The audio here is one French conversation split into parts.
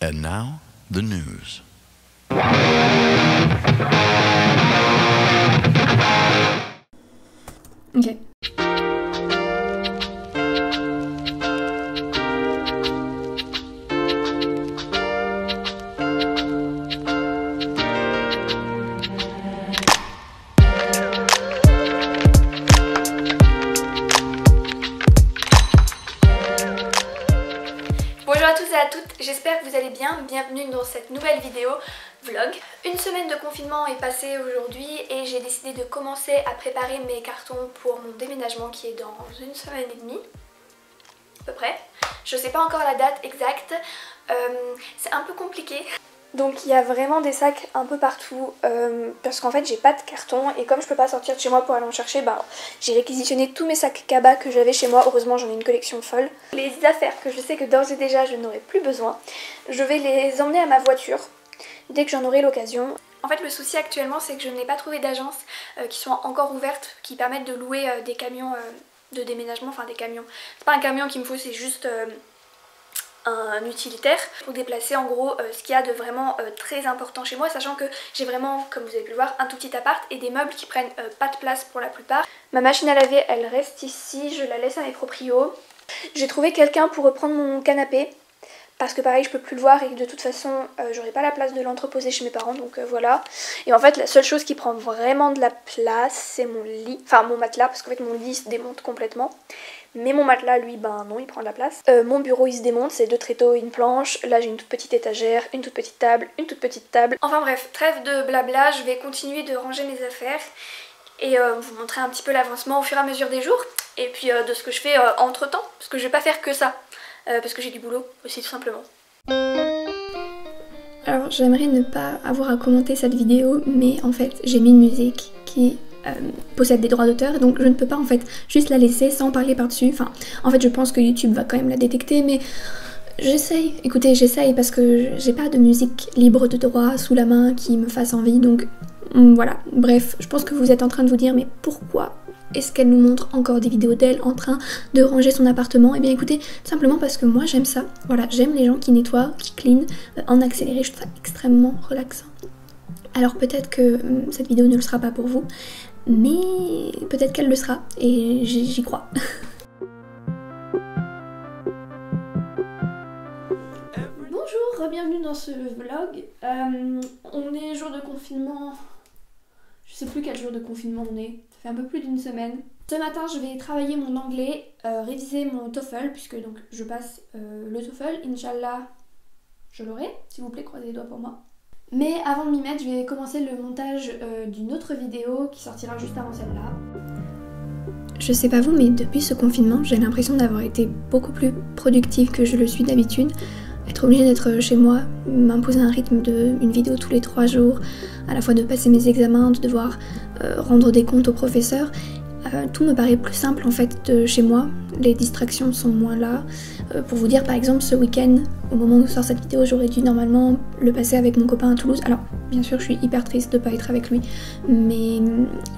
And now, the news. Ok. Bonjour à tous et à toutes, j'espère que vous allez bien, bienvenue dans cette nouvelle vidéo vlog. Une semaine de confinement est passée aujourd'hui et j'ai décidé de commencer à préparer mes cartons pour mon déménagement qui est dans une semaine et demie, à peu près. Je sais pas encore la date exacte, c'est un peu compliqué. Donc il y a vraiment des sacs un peu partout parce qu'en fait j'ai pas de carton et comme je peux pas sortir de chez moi pour aller en chercher, j'ai réquisitionné tous mes sacs cabas que j'avais chez moi. Heureusement j'en ai une collection folle. Les affaires que je sais que d'ores et déjà je n'aurai plus besoin, je vais les emmener à ma voiture dès que j'en aurai l'occasion. En fait le souci actuellement c'est que je n'ai pas trouvé d'agences qui sont encore ouvertes, qui permettent de louer des camions de déménagement, enfin des camions. C'est pas un camion qu'il me faut, c'est juste... un utilitaire pour déplacer en gros ce qu'il y a de vraiment très important chez moi, sachant que j'ai vraiment, comme vous avez pu le voir, un tout petit appart et des meubles qui prennent pas de place pour la plupart. Ma machine à laver elle reste ici, je la laisse à mes proprios. J'ai trouvé quelqu'un pour reprendre mon canapé parce que pareil je peux plus le voir et de toute façon j'aurai pas la place de l'entreposer chez mes parents, donc voilà. Et en fait la seule chose qui prend vraiment de la place c'est mon lit, enfin mon matelas, parce qu'en fait mon lit se démonte complètement. Mais mon matelas lui non, il prend de la place. Mon bureau il se démonte, c'est 2 tréteaux et une planche. Là j'ai une toute petite étagère, une toute petite table, une toute petite table. Enfin bref, trêve de blabla, je vais continuer de ranger mes affaires et vous montrer un petit peu l'avancement au fur et à mesure des jours. Et puis de ce que je fais entre temps, parce que je vais pas faire que ça. Parce que j'ai du boulot aussi tout simplement. Alors j'aimerais ne pas avoir à commenter cette vidéo, mais en fait j'ai mis une musique qui possède des droits d'auteur, donc je ne peux pas en fait juste la laisser sans parler par-dessus. Enfin en fait je pense que YouTube va quand même la détecter, mais j'essaye, écoutez j'essaye parce que j'ai pas de musique libre de droit sous la main qui me fasse envie, donc voilà. Bref, je pense que vous êtes en train de vous dire mais pourquoi est-ce qu'elle nous montre encore des vidéos d'elle en train de ranger son appartement? Et bien écoutez, simplement parce que moi j'aime ça. Voilà, j'aime les gens qui nettoient, qui clean en accéléré, je trouve ça extrêmement relaxant. Alors peut-être que cette vidéo ne le sera pas pour vous, mais peut-être qu'elle le sera, et j'y crois. Bonjour, bienvenue dans ce vlog. On est jour de confinement, je sais plus quel jour de confinement on est. Ça fait un peu plus d'une semaine. Ce matin je vais travailler mon anglais, réviser mon TOEFL, puisque donc je passe le TOEFL, Inch'Allah je l'aurai, s'il vous plaît croisez les doigts pour moi. Mais avant de m'y mettre, je vais commencer le montage d'une autre vidéo qui sortira juste avant celle-là. Je sais pas vous, mais depuis ce confinement, j'ai l'impression d'avoir été beaucoup plus productive que je le suis d'habitude. Être obligée d'être chez moi, m'imposer un rythme d'une vidéo tous les 3 jours, à la fois de passer mes examens, de devoir rendre des comptes au professeur, tout me paraît plus simple en fait de chez moi, les distractions sont moins là. Pour vous dire par exemple ce week-end, au moment où sort cette vidéo, j'aurais dû normalement le passer avec mon copain à Toulouse. Alors bien sûr je suis hyper triste de pas être avec lui, mais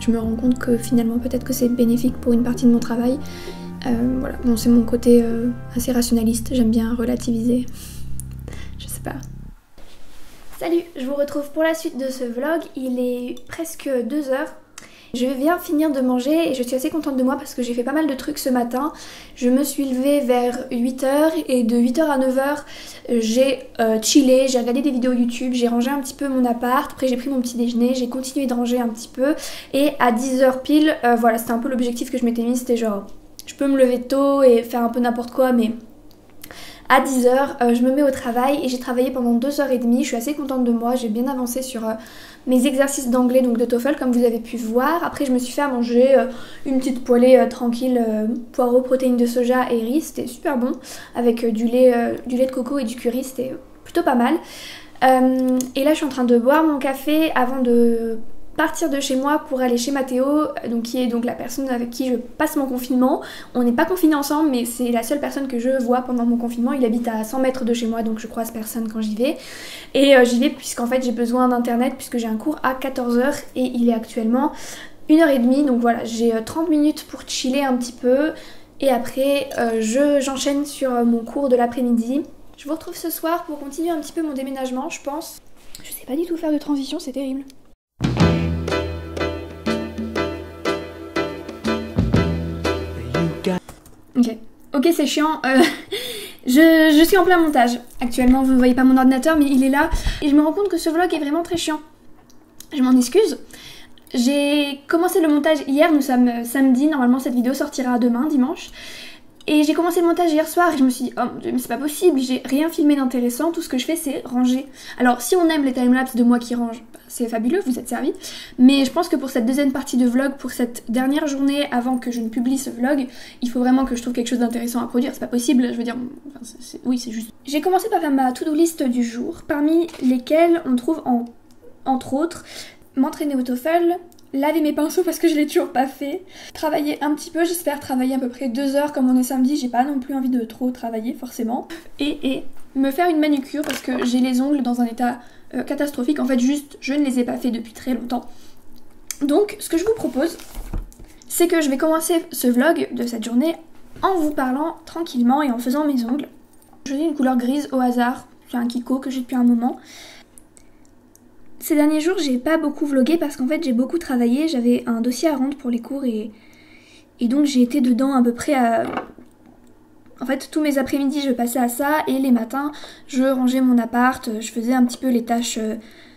je me rends compte que finalement peut-être que c'est bénéfique pour une partie de mon travail. Voilà, bon c'est mon côté assez rationaliste, j'aime bien relativiser, je sais pas. Salut, je vous retrouve pour la suite de ce vlog, il est presque 2 heures. Je viens finir de manger et je suis assez contente de moi parce que j'ai fait pas mal de trucs ce matin. Je me suis levée vers 8h et de 8h à 9h j'ai chillé, j'ai regardé des vidéos YouTube, j'ai rangé un petit peu mon appart, après j'ai pris mon petit déjeuner, j'ai continué de ranger un petit peu et à 10h pile, voilà c'était un peu l'objectif que je m'étais mis, c'était genre je peux me lever tôt et faire un peu n'importe quoi, mais à 10h je me mets au travail et j'ai travaillé pendant 2h30, je suis assez contente de moi, j'ai bien avancé sur mes exercices d'anglais, donc de TOEFL comme vous avez pu voir. Après je me suis fait à manger une petite poêlée tranquille, poireaux, protéines de soja et riz, c'était super bon, avec du lait de coco et du curry, c'était plutôt pas mal. Et là je suis en train de boire mon café avant de partir de chez moi pour aller chez Mathéo, donc qui est donc la personne avec qui je passe mon confinement. On n'est pas confinés ensemble, mais c'est la seule personne que je vois pendant mon confinement. Il habite à 100 mètres de chez moi, donc je croise personne quand j'y vais. Et j'y vais puisqu'en fait j'ai besoin d'internet, puisque j'ai un cours à 14h et il est actuellement 1h30. Donc voilà, j'ai 30 minutes pour chiller un petit peu. Et après j'enchaîne sur mon cours de l'après-midi. Je vous retrouve ce soir pour continuer un petit peu mon déménagement, je pense. Je sais pas du tout faire de transition, c'est terrible. Ok, c'est chiant. Je suis en plein montage. Actuellement, vous ne voyez pas mon ordinateur, mais il est là. Et je me rends compte que ce vlog est vraiment très chiant. Je m'en excuse. J'ai commencé le montage hier, nous sommes samedi. Normalement, cette vidéo sortira demain, dimanche. Et j'ai commencé le montage hier soir et je me suis dit, oh mon Dieu, mais c'est pas possible, j'ai rien filmé d'intéressant, tout ce que je fais c'est ranger. Alors si on aime les timelapses de moi qui range, c'est fabuleux, vous êtes servis. Mais je pense que pour cette deuxième partie de vlog, pour cette dernière journée avant que je ne publie ce vlog, il faut vraiment que je trouve quelque chose d'intéressant à produire, c'est pas possible, je veux dire, enfin, oui c'est juste. J'ai commencé par faire ma to-do list du jour, parmi lesquelles on trouve entre autres m'entraîner au TOEFL, laver mes pinceaux parce que je l'ai toujours pas fait, travailler un petit peu, j'espère travailler à peu près 2 heures comme on est samedi, j'ai pas non plus envie de trop travailler forcément, et me faire une manucure parce que j'ai les ongles dans un état catastrophique, en fait juste je ne les ai pas fait depuis très longtemps. Donc ce que je vous propose, c'est que je vais commencer ce vlog de cette journée en vous parlant tranquillement et en faisant mes ongles. Je choisis une couleur grise au hasard, c'est un Kiko que j'ai depuis un moment. Ces derniers jours, j'ai pas beaucoup vlogué parce qu'en fait j'ai beaucoup travaillé, j'avais un dossier à rendre pour les cours et donc j'ai été dedans à peu près à... En fait tous mes après-midi je passais à ça et les matins je rangeais mon appart, je faisais un petit peu les tâches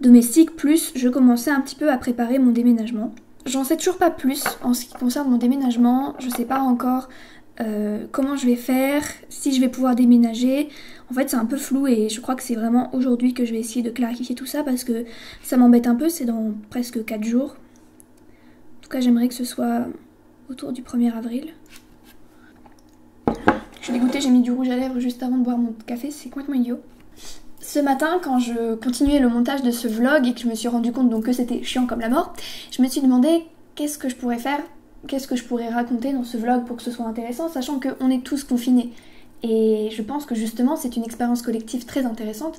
domestiques, plus je commençais un petit peu à préparer mon déménagement. J'en sais toujours pas plus en ce qui concerne mon déménagement, je sais pas encore comment je vais faire, si je vais pouvoir déménager. En fait c'est un peu flou et je crois que c'est vraiment aujourd'hui que je vais essayer de clarifier tout ça parce que ça m'embête un peu, c'est dans presque 4 jours. En tout cas j'aimerais que ce soit autour du 1er avril. Je suis dégoûtée, j'ai mis du rouge à lèvres juste avant de boire mon café, c'est complètement idiot. Ce matin, quand je continuais le montage de ce vlog et que je me suis rendu compte donc que c'était chiant comme la mort, je me suis demandé qu'est-ce que je pourrais faire, qu'est-ce que je pourrais raconter dans ce vlog pour que ce soit intéressant, sachant qu'on est tous confinés. Et je pense que justement c'est une expérience collective très intéressante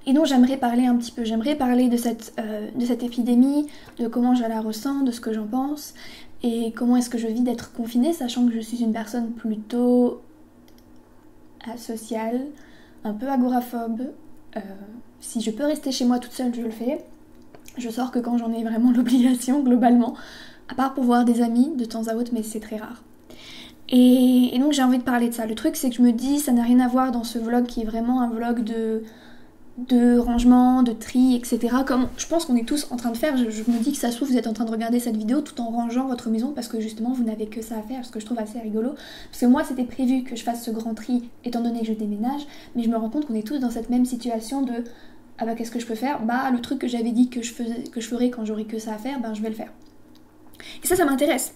et dont j'aimerais parler un petit peu. J'aimerais parler de cette épidémie, de comment je la ressens, de ce que j'en pense et comment est-ce que je vis d'être confinée, sachant que je suis une personne plutôt asociale, un peu agoraphobe. Si je peux rester chez moi toute seule, je le fais. Je sors que quand j'en ai vraiment l'obligation globalement, à part pour voir des amis de temps à autre, mais c'est très rare. Et donc j'ai envie de parler de ça. Le truc c'est que je me dis, ça n'a rien à voir dans ce vlog qui est vraiment un vlog de rangement, de tri, etc. Comme je pense qu'on est tous en train de faire. Je me dis que ça se trouve vous êtes en train de regarder cette vidéo tout en rangeant votre maison parce que justement vous n'avez que ça à faire, ce que je trouve assez rigolo. Parce que moi c'était prévu que je fasse ce grand tri étant donné que je déménage, mais je me rends compte qu'on est tous dans cette même situation de ah bah qu'est-ce que je peux faire? Bah le truc que j'avais dit que je ferais quand j'aurais que ça à faire, ben je vais le faire. Et ça m'intéresse.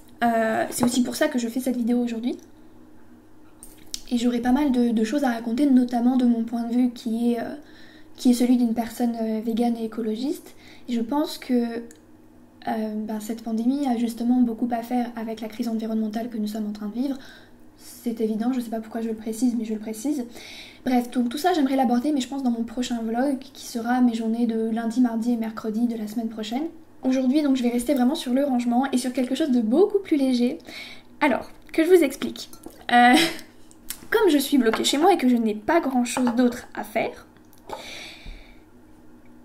C'est aussi pour ça que je fais cette vidéo aujourd'hui. Et j'aurai pas mal de choses à raconter, notamment de mon point de vue qui est celui d'une personne végane et écologiste. Et je pense que cette pandémie a justement beaucoup à faire avec la crise environnementale que nous sommes en train de vivre. C'est évident, je sais pas pourquoi je le précise, mais je le précise. Bref, donc tout ça j'aimerais l'aborder, mais je pense dans mon prochain vlog, qui sera mes journées de lundi, mardi et mercredi de la semaine prochaine. Aujourd'hui, donc je vais rester vraiment sur le rangement et sur quelque chose de beaucoup plus léger. Alors, que je vous explique. Comme je suis bloquée chez moi et que je n'ai pas grand chose d'autre à faire,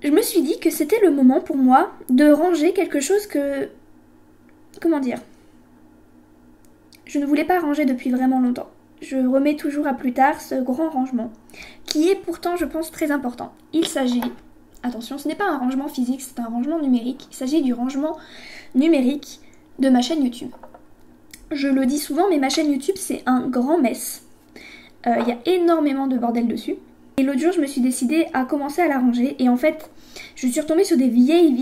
je me suis dit que c'était le moment pour moi de ranger quelque chose que... Comment dire? Je ne voulais pas ranger depuis vraiment longtemps. Je remets toujours à plus tard ce grand rangement, qui est pourtant, je pense, très important. Il s'agit... Attention, ce n'est pas un rangement physique, c'est un rangement numérique. Il s'agit du rangement numérique de ma chaîne YouTube. Je le dis souvent, mais ma chaîne YouTube, c'est un grand mess. Il y a énormément de bordel dessus. Et l'autre jour, je me suis décidée à commencer à la ranger. Et en fait, je suis retombée sur des vieilles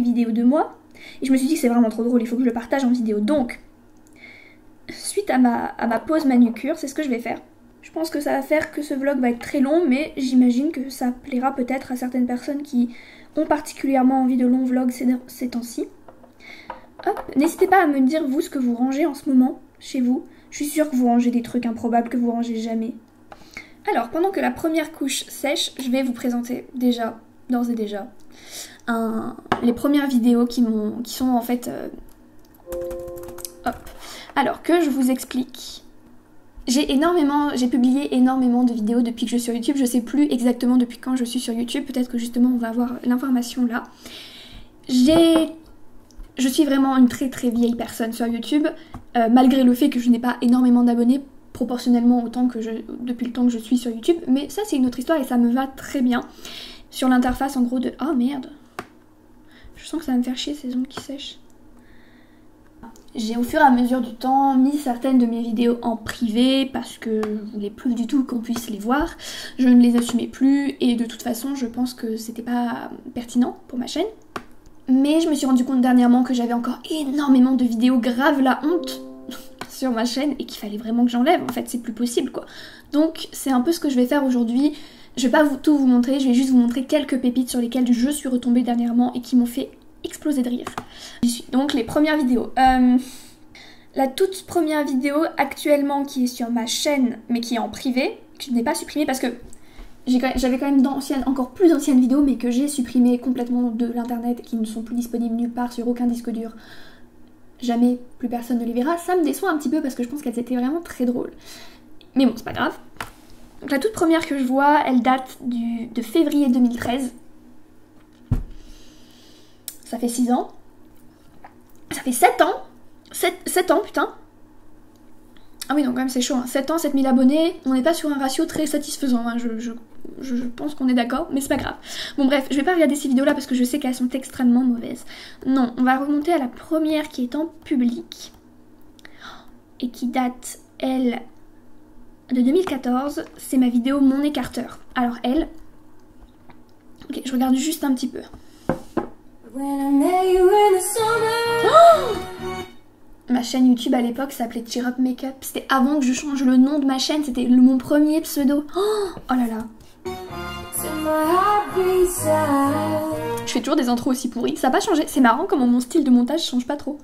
vidéos de moi. Et je me suis dit que c'est vraiment trop drôle, il faut que je le partage en vidéo. Donc, suite à ma pause manucure, c'est ce que je vais faire. Je pense que ça va faire que ce vlog va être très long, mais j'imagine que ça plaira peut-être à certaines personnes qui ont particulièrement envie de longs vlogs ces temps-ci. Hop, n'hésitez pas à me dire vous ce que vous rangez en ce moment chez vous. Je suis sûre que vous rangez des trucs improbables que vous rangez jamais. Alors, pendant que la première couche sèche, je vais vous présenter d'ores et déjà, les premières vidéos qui sont en fait... Hop. Alors, que je vous explique... J'ai publié énormément de vidéos depuis que je suis sur YouTube. Je sais plus exactement depuis quand je suis sur YouTube. Peut-être que justement on va avoir l'information là. Je suis vraiment une très très vieille personne sur YouTube, malgré le fait que je n'ai pas énormément d'abonnés, proportionnellement depuis le temps que je suis sur YouTube. Mais ça c'est une autre histoire et ça me va très bien. Sur l'interface en gros de... Oh merde! Je sens que ça va me faire chier ces ongles qui sèchent. J'ai au fur et à mesure du temps mis certaines de mes vidéos en privé parce que je voulais plus du tout qu'on puisse les voir. Je ne les assumais plus et de toute façon je pense que c'était pas pertinent pour ma chaîne. Mais je me suis rendu compte dernièrement que j'avais encore énormément de vidéos grave la honte sur ma chaîne et qu'il fallait vraiment que j'enlève. En fait c'est plus possible quoi. Donc c'est un peu ce que je vais faire aujourd'hui. Je vais pas tout vous montrer, je vais juste vous montrer quelques pépites sur lesquelles je suis retombée dernièrement et qui m'ont fait exploser de rire. Donc les premières vidéos. La toute première vidéo actuellement qui est sur ma chaîne mais qui est en privé, que je n'ai pas supprimée parce que j'avais quand même encore plus d'anciennes vidéos mais que j'ai supprimées complètement de l'internet et qui ne sont plus disponibles nulle part sur aucun disque dur. Jamais plus personne ne les verra. Ça me déçoit un petit peu parce que je pense qu'elles étaient vraiment très drôles. Mais bon, c'est pas grave. Donc la toute première que je vois, elle date de février 2013. Ça fait 6 ans. Ça fait 7 ans. 7 ans, putain. Ah oui, donc quand même c'est chaud. Hein. 7 ans, 7000 abonnés. On n'est pas sur un ratio très satisfaisant. Hein. Je pense qu'on est d'accord, mais c'est pas grave. Bon bref, je vais pas regarder ces vidéos-là parce que je sais qu'elles sont extrêmement mauvaises. Non, on va remonter à la première qui est en public. Et qui date, elle, de 2014. C'est ma vidéo Mon écarteur. Alors elle... Ok, je regarde juste un petit peu. Oh, ma chaîne YouTube à l'époque s'appelait Cheer Up Makeup. C'était avant que je change le nom de ma chaîne, c'était mon premier pseudo. Oh là là. Je fais toujours des intros aussi pourries. Ça n'a pas changé. C'est marrant comment mon style de montage change pas trop.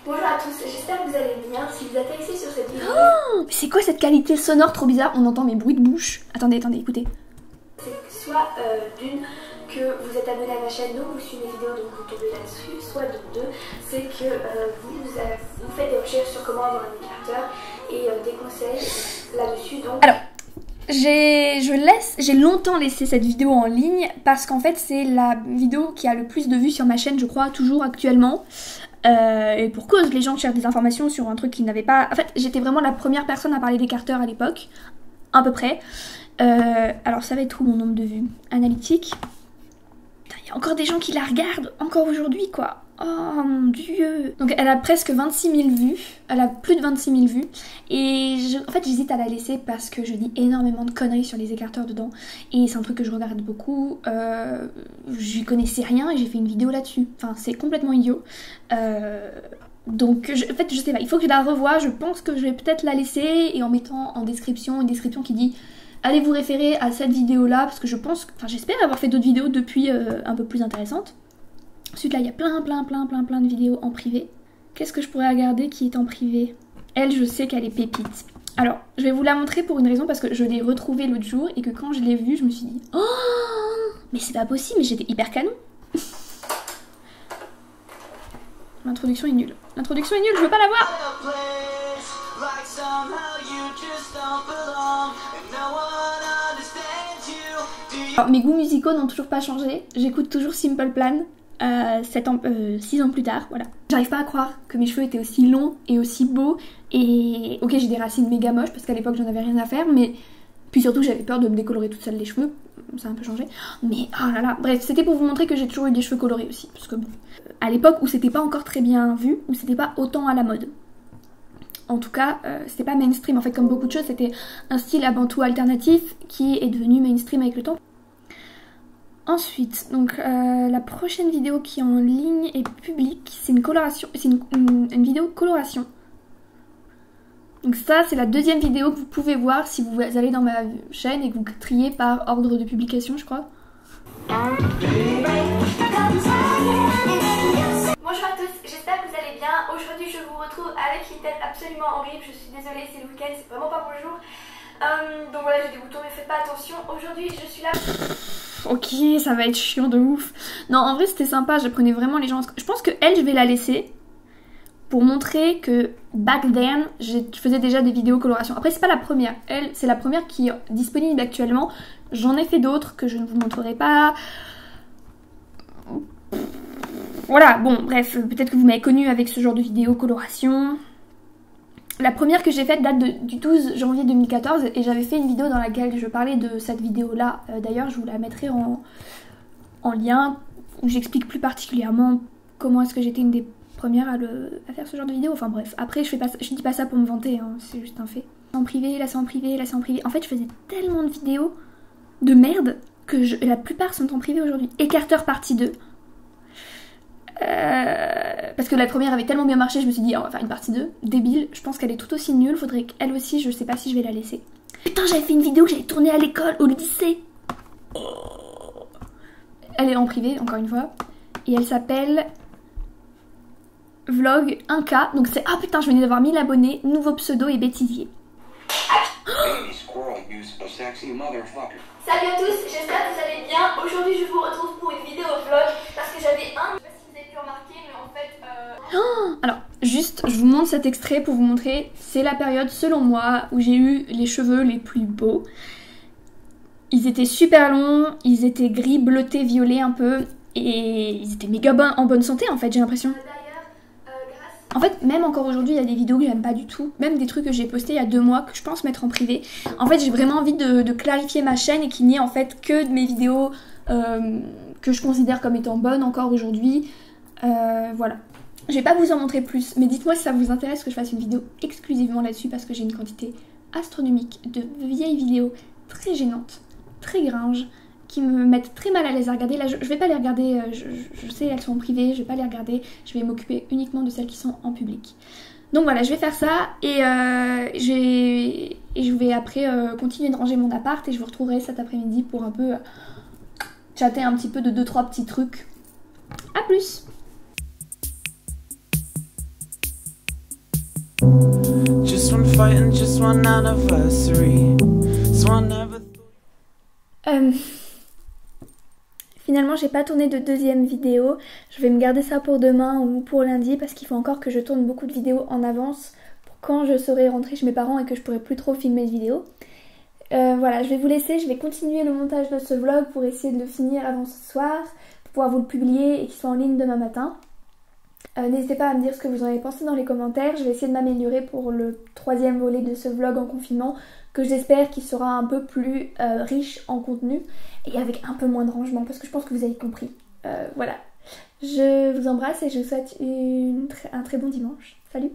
Bonjour à tous, j'espère que vous allez bien. Si vous atterrissez sur cette vidéo... Oh, mais c'est quoi cette qualité sonore trop bizarre? On entend mes bruits de bouche. Attendez, écoutez. C'est soit d'une, que vous êtes abonné à ma chaîne, donc vous suivez mes vidéos, donc vous tombez là-dessus. Soit de deux, c'est que vous faites des recherches sur comment avoir un écarteur et des conseils là-dessus. Donc... Alors, j'ai longtemps laissé cette vidéo en ligne parce qu'en fait c'est la vidéo qui a le plus de vues sur ma chaîne, je crois, toujours actuellement. Et pour cause, les gens cherchent des informations sur un truc qu'ils n'avaient pas... En fait, j'étais vraiment la première personne à parler d'écarteur à l'époque, à peu près. Alors ça va être où mon nombre de vues? Analytique. Il y a encore des gens qui la regardent, encore aujourd'hui, quoi. Oh mon dieu. Donc elle a presque 26 000 vues, elle a plus de 26 000 vues. Et en fait j'hésite à la laisser parce que je dis énormément de conneries sur les écarteurs dedans. Et c'est un truc que je regarde beaucoup. J'y connaissais rien et j'ai fait une vidéo là-dessus. Enfin c'est complètement idiot. Donc en fait je sais pas, il faut que je la revoie. Je pense que je vais peut-être la laisser et en mettant en description une description qui dit allez vous référer à cette vidéo là parce que je pense, enfin j'espère avoir fait d'autres vidéos depuis un peu plus intéressantes. Ensuite là il y a plein de vidéos en privé. Qu'est-ce que je pourrais regarder qui est en privé? Elle, je sais qu'elle est pépite. Alors je vais vous la montrer pour une raison, parce que je l'ai retrouvée l'autre jour et que quand je l'ai vue je me suis dit oh mais c'est pas possible, mais j'étais hyper canon. L'introduction est nulle. L'introduction est nulle, je veux pas la voir. Alors, mes goûts musicaux n'ont toujours pas changé. J'écoute toujours Simple Plan 6 ans plus tard, voilà. J'arrive pas à croire que mes cheveux étaient aussi longs et aussi beaux. Et ok, j'ai des racines méga moches parce qu'à l'époque j'en avais rien à faire, mais puis surtout j'avais peur de me décolorer toute seule les cheveux. Ça a un peu changé. Mais oh là là, bref, c'était pour vous montrer que j'ai toujours eu des cheveux colorés aussi. Parce que bon, à l'époque où c'était pas encore très bien vu, où c'était pas autant à la mode. En tout cas, c'était pas mainstream. En fait, comme beaucoup de choses, c'était un style à bantou alternatif qui est devenu mainstream avec le temps. Ensuite, donc la prochaine vidéo qui est en ligne et publique, c'est une coloration, c'est une vidéo coloration. Donc ça, c'est la deuxième vidéo que vous pouvez voir si vous allez dans ma chaîne et que vous triez par ordre de publication, je crois. Bonjour à tous, j'espère que vous allez bien. Aujourd'hui, je vous retrouve avec une tête absolument horrible. Je suis désolée, c'est le week-end, c'est vraiment pas mon jour. Donc voilà, j'ai des boutons mais faites pas attention. Aujourd'hui je suis là. Ok, ça va être chiant de ouf. Non, en vrai c'était sympa, j'apprenais vraiment les gens. Je pense que elle, je vais la laisser pour montrer que back then, je faisais déjà des vidéos coloration. Après, c'est pas la première. Elle, c'est la première qui est disponible actuellement. J'en ai fait d'autres que je ne vous montrerai pas. Voilà, bon, bref, peut-être que vous m'avez connue avec ce genre de vidéo coloration. La première que j'ai faite date du 12 janvier 2014 et j'avais fait une vidéo dans laquelle je parlais de cette vidéo-là. D'ailleurs, je vous la mettrai en lien où j'explique plus particulièrement comment est-ce que j'étais une des premières à faire ce genre de vidéo. Enfin bref, après je dis pas ça pour me vanter, hein, c'est juste un fait. En privé, là c'est en privé, là c'est en privé. En fait, je faisais tellement de vidéos de merde que la plupart sont en privé aujourd'hui. Écarteur partie 2. Parce que la première avait tellement bien marché, je me suis dit on va faire une partie 2. Débile, je pense qu'elle est tout aussi nulle, faudrait qu'elle aussi, je sais pas si je vais la laisser. Putain, j'avais fait une vidéo que j'avais tournée à l'école, au lycée. Elle est en privé, encore une fois. Et elle s'appelle Vlog 1K. Donc c'est, ah putain, je venais d'avoir 1000 abonnés, nouveau pseudo et bêtisier. Salut à tous, j'espère que vous allez bien. Aujourd'hui je vous retrouve pour une vidéo vlog parce que j'avais je sais pas si vous avez pu remarquer, mais en fait alors, juste, je vous montre cet extrait pour vous montrer. C'est la période, selon moi, où j'ai eu les cheveux les plus beaux. Ils étaient super longs, ils étaient gris, bleutés, violets un peu. Et ils étaient méga en bonne santé en fait, j'ai l'impression. En fait, même encore aujourd'hui, il y a des vidéos que j'aime pas du tout. Même des trucs que j'ai postés il y a 2 mois que je pense mettre en privé. En fait, j'ai vraiment envie de clarifier ma chaîne et qu'il n'y ait en fait que de mes vidéos que je considère comme étant bonnes encore aujourd'hui. Voilà. Je vais pas vous en montrer plus, mais dites-moi si ça vous intéresse que je fasse une vidéo exclusivement là-dessus parce que j'ai une quantité astronomique de vieilles vidéos très gênantes, très gringes, qui me mettent très mal à l'aise à regarder. Là, je vais pas les regarder, je sais, elles sont en privé, je vais pas les regarder, je vais m'occuper uniquement de celles qui sont en public. Donc voilà, je vais faire ça et je vais après continuer de ranger mon appart et je vous retrouverai cet après-midi pour un peu chatter un petit peu de 2-3 petits trucs. A plus! Just one fight and just one anniversary. So I never... Finalement, j'ai pas tourné de deuxième vidéo. Je vais me garder ça pour demain ou pour lundi parce qu'il faut encore que je tourne beaucoup de vidéos en avance pour quand je serai rentrée chez mes parents et que je pourrai plus trop filmer de vidéos. Voilà, je vais vous laisser. Je vais continuer le montage de ce vlog pour essayer de le finir avant ce soir, pour pouvoir vous le publier et qu'il soit en ligne demain matin. N'hésitez pas à me dire ce que vous en avez pensé dans les commentaires. Je vais essayer de m'améliorer pour le 3e volet de ce vlog en confinement, que j'espère qu'il sera un peu plus riche en contenu et avec un peu moins de rangement parce que je pense que vous avez compris. Voilà, je vous embrasse et je vous souhaite un très bon dimanche. Salut!